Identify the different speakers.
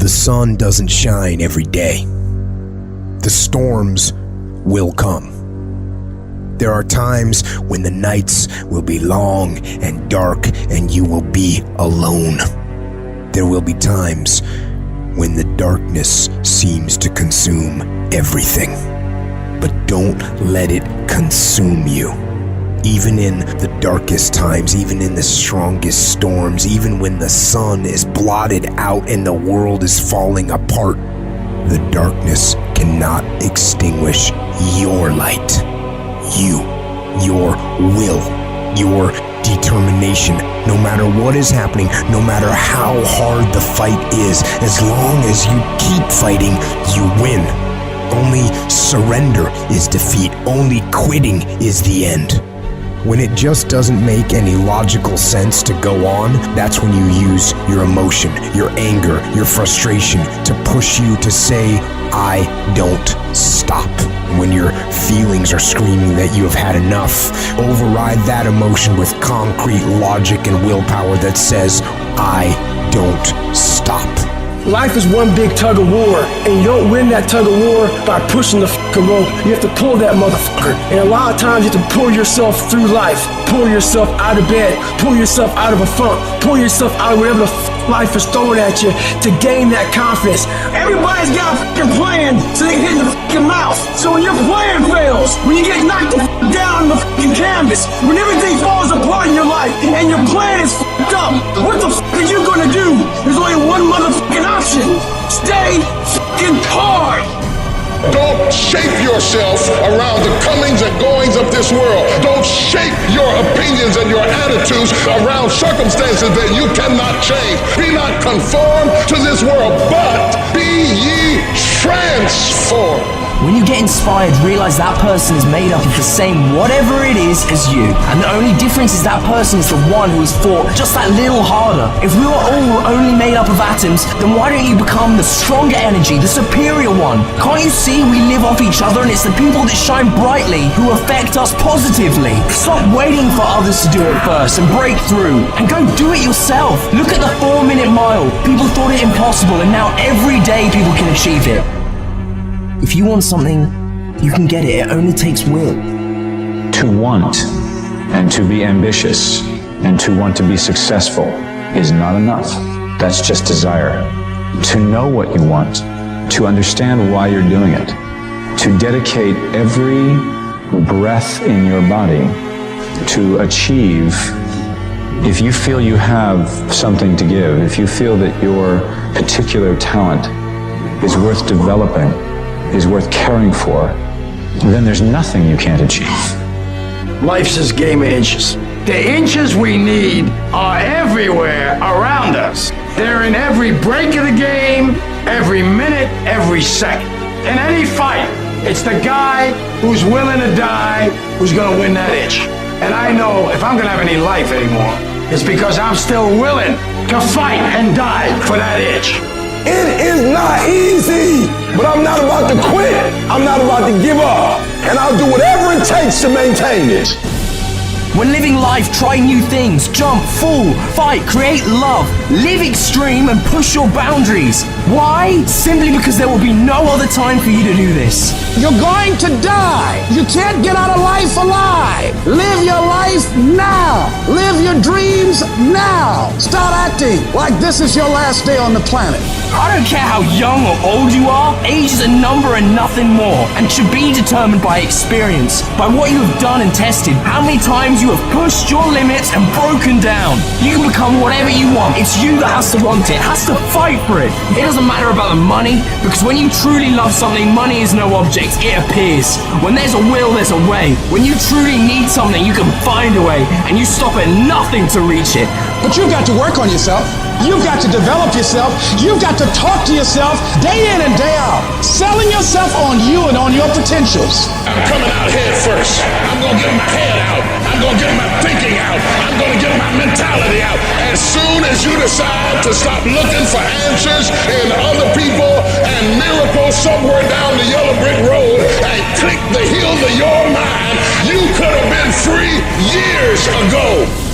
Speaker 1: The sun doesn't shine every day. The storms will come. There are times when the nights will be long and dark and you will be alone. There will be times when the darkness seems to consume everything. But don't let it consume you. Even in the darkest times, even in the strongest storms, even when the sun is blotted out and the world is falling apart, the darkness cannot extinguish your light. You, your will, your determination. No matter what is happening, no matter how hard the fight is, as long as you keep fighting, you win. Only surrender is defeat. Only quitting is the end. When it just doesn't make any logical sense to go on, that's when you use your emotion, your anger, your frustration to push you to say, I don't stop. When your feelings are screaming that you have had enough, override that emotion with concrete logic and willpower that says, I don't stop.
Speaker 2: Life is one big tug of war, and you don't win that tug of war by pushing the fucking rope. You have to pull that motherfucker. And a lot of times you have to pull yourself through life, pull yourself out of bed, pull yourself out of a funk, pull yourself out of whatever the life is throwing at you to gain that confidence. Everybody's got a fucking plan so they can hit the fucking mouth. So when your plan fails, when you get knocked the fuck down on the fucking canvas, when everything falls apart in your life and your plan is fucked up, what the fuck are you gonna do? There's only one motherfucking option. Stay fucking hard.
Speaker 3: Don't shape yourself around the comings and goings of this world. Don't shape your opinions and your attitudes around circumstances that you cannot change. Be not conformed to this world, but be ye transformed.
Speaker 4: When you get inspired, realize that person is made up of the same whatever it is as you. And the only difference is that person is the one who has fought just that little harder. If we were all only made up of atoms, then why don't you become the stronger energy, the superior one? Can't you see we live off each other, and it's the people that shine brightly who affect us positively? Stop waiting for others to do it first and break through, and go do it yourself. Look at the 4-minute mile. People thought it impossible, and now every day people can achieve it. If you want something, you can get it. It only takes will.
Speaker 5: To want and to be ambitious and to want to be successful is not enough. That's just desire. To know what you want, to understand why you're doing it, to dedicate every breath in your body to achieve. If you feel you have something to give, if you feel that your particular talent is worth developing, is worth caring for, then there's nothing you can't achieve.
Speaker 6: Life's this game of inches. The inches we need are everywhere around us. They're in every break of the game, every minute, every second. In any fight, it's the guy who's willing to die who's gonna win that inch. And I know if I'm gonna have any life anymore, it's because I'm still willing to fight and die for that inch.
Speaker 2: It is not easy, but I'm not about to quit. I'm not about to give up. And I'll do whatever it takes to maintain it.
Speaker 4: When living life, try new things, jump, fall, fight, create love, live extreme and push your boundaries. Why? Simply because there will be no other time for you to do this.
Speaker 7: You're going to die. You can't get out of life alive. Live your life now. Live your dreams now. Start acting like this is your last day on the planet.
Speaker 4: I don't care how young or old you are, age is a number and nothing more, and should be determined by experience, by what you have done and tested, how many times you have pushed your limits and broken down. You can become whatever you want. It's you that has to want it, has to fight for it. It doesn't matter about the money, because when you truly love something, money is no object, it appears. When there's a will, there's a way. When you truly need something, you can find a way, and you stop at nothing to reach it.
Speaker 7: But you've got to work on yourself. You've got to develop yourself. You've got to talk to yourself day in and day out, selling yourself on you and on your potentials.
Speaker 3: I'm coming out head first. I'm going to get my head out. I'm going to get my thinking out. I'm going to get my mentality out. As soon as you decide to stop looking for answers in other people and miracles somewhere down the yellow brick road and click the heel of your mind, you could have been free years ago.